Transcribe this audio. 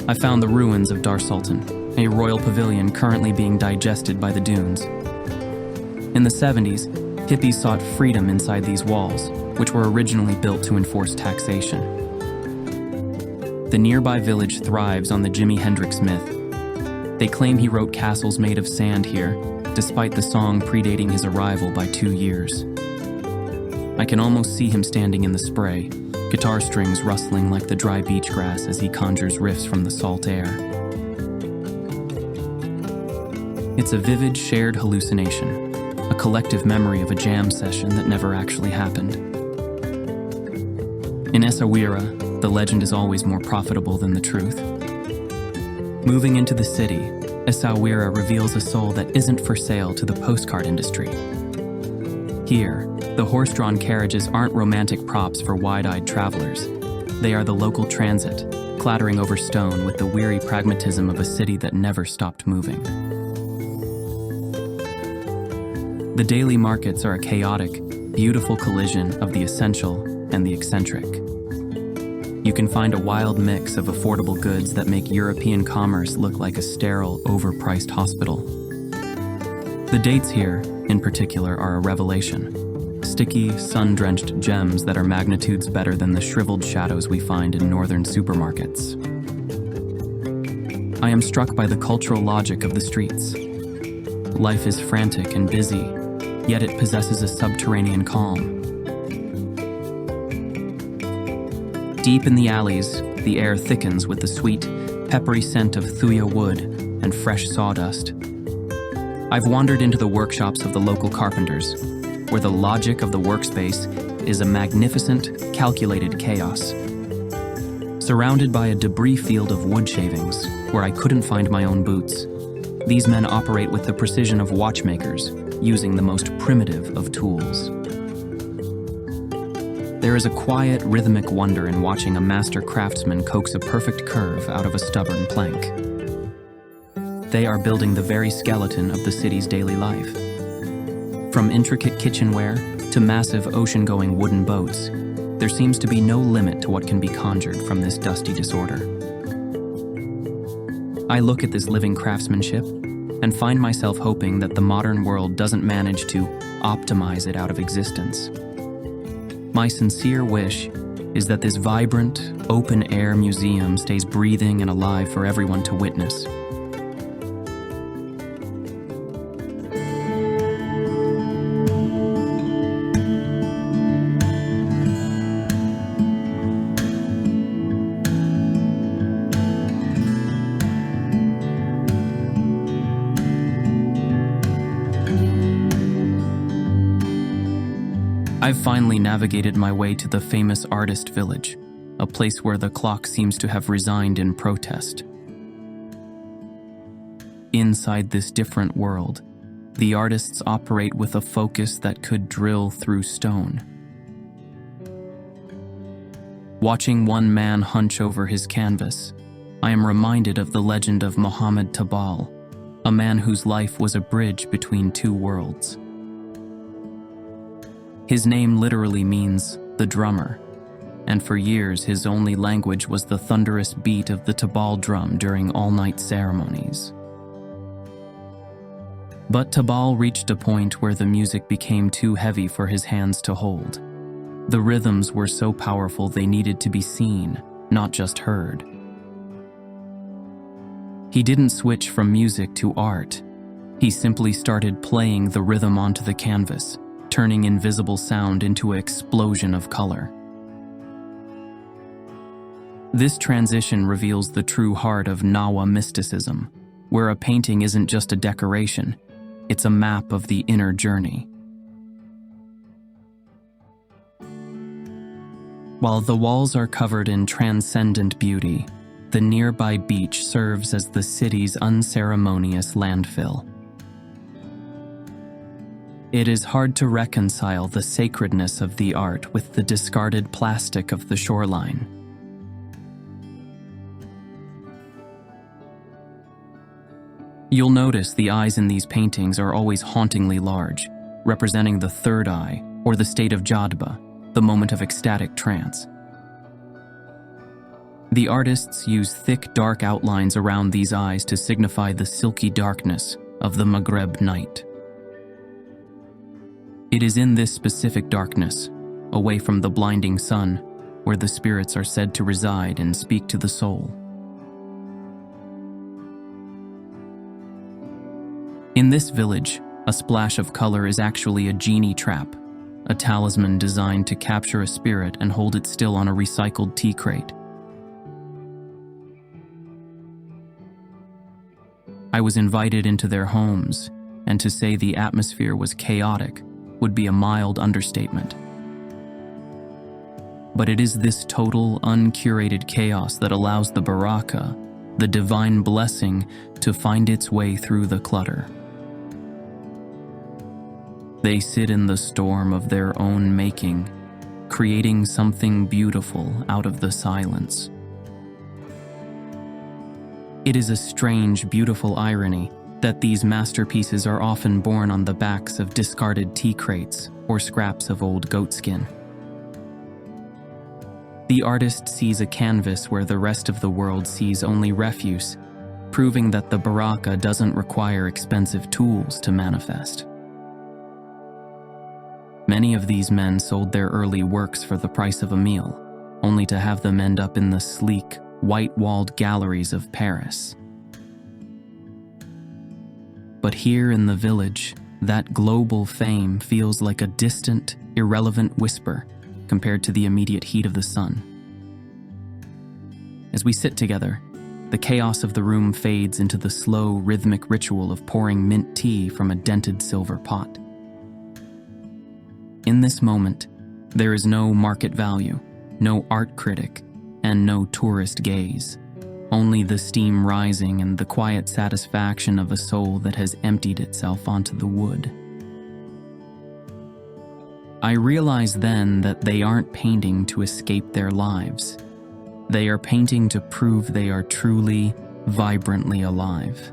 I found the ruins of Dar Sultan, a royal pavilion currently being digested by the dunes. In the 70s, hippies sought freedom inside these walls, which were originally built to enforce taxation. The nearby village thrives on the Jimi Hendrix myth. They claim he wrote castles made of sand here, despite the song predating his arrival by 2 years. I can almost see him standing in the spray, guitar strings rustling like the dry beach grass as he conjures riffs from the salt air. It's a vivid, shared hallucination, a collective memory of a jam session that never actually happened. In Essaouira, the legend is always more profitable than the truth. Moving into the city, Essaouira reveals a soul that isn't for sale to the postcard industry. Here, the horse-drawn carriages aren't romantic props for wide-eyed travelers. They are the local transit, clattering over stone with the weary pragmatism of a city that never stopped moving. The daily markets are a chaotic, beautiful collision of the essential and the eccentric. You can find a wild mix of affordable goods that make European commerce look like a sterile, overpriced hospital. The dates here, in particular, are a revelation. Sticky, sun-drenched gems that are magnitudes better than the shriveled shadows we find in northern supermarkets. I am struck by the cultural logic of the streets. Life is frantic and busy, yet it possesses a subterranean calm. Deep in the alleys, the air thickens with the sweet, peppery scent of Thuya wood and fresh sawdust. I've wandered into the workshops of the local carpenters, where the logic of the workspace is a magnificent, calculated chaos. Surrounded by a debris field of wood shavings, where I couldn't find my own boots, these men operate with the precision of watchmakers, using the most primitive of tools. There is a quiet, rhythmic wonder in watching a master craftsman coax a perfect curve out of a stubborn plank. They are building the very skeleton of the city's daily life. From intricate kitchenware to massive ocean-going wooden boats, there seems to be no limit to what can be conjured from this dusty disorder. I look at this living craftsmanship and find myself hoping that the modern world doesn't manage to optimize it out of existence. My sincere wish is that this vibrant, open-air museum stays breathing and alive for everyone to witness. I've finally navigated my way to the famous artist village, a place where the clock seems to have resigned in protest. Inside this different world, the artists operate with a focus that could drill through stone. Watching one man hunch over his canvas, I am reminded of the legend of Mohamed Tabal, a man whose life was a bridge between two worlds. His name literally means the drummer, and for years his only language was the thunderous beat of the Tabal drum during all-night ceremonies. But Tabal reached a point where the music became too heavy for his hands to hold. The rhythms were so powerful they needed to be seen, not just heard. He didn't switch from music to art. He simply started playing the rhythm onto the canvas, turning invisible sound into an explosion of color. This transition reveals the true heart of Gnawa mysticism, where a painting isn't just a decoration, it's a map of the inner journey. While the walls are covered in transcendent beauty, the nearby beach serves as the city's unceremonious landfill. It is hard to reconcile the sacredness of the art with the discarded plastic of the shoreline. You'll notice the eyes in these paintings are always hauntingly large, representing the third eye, or the state of Jadba, the moment of ecstatic trance. The artists use thick, dark outlines around these eyes to signify the silky darkness of the Maghreb night. It is in this specific darkness, away from the blinding sun, where the spirits are said to reside and speak to the soul. In this village, a splash of color is actually a genie trap, a talisman designed to capture a spirit and hold it still on a recycled tea crate. I was invited into their homes, and to say the atmosphere was chaotic would be a mild understatement. But it is this total, uncurated chaos that allows the Baraka, the divine blessing, to find its way through the clutter. They sit in the storm of their own making, creating something beautiful out of the silence. It is a strange, beautiful irony that these masterpieces are often born on the backs of discarded tea crates or scraps of old goatskin. The artist sees a canvas where the rest of the world sees only refuse, proving that the Baraka doesn't require expensive tools to manifest. Many of these men sold their early works for the price of a meal, only to have them end up in the sleek, white-walled galleries of Paris. But here in the village, that global fame feels like a distant, irrelevant whisper compared to the immediate heat of the sun. As we sit together, the chaos of the room fades into the slow, rhythmic ritual of pouring mint tea from a dented silver pot. In this moment, there is no market value, no art critic, and no tourist gaze. Only the steam rising and the quiet satisfaction of a soul that has emptied itself onto the wood. I realize then that they aren't painting to escape their lives. They are painting to prove they are truly, vibrantly alive.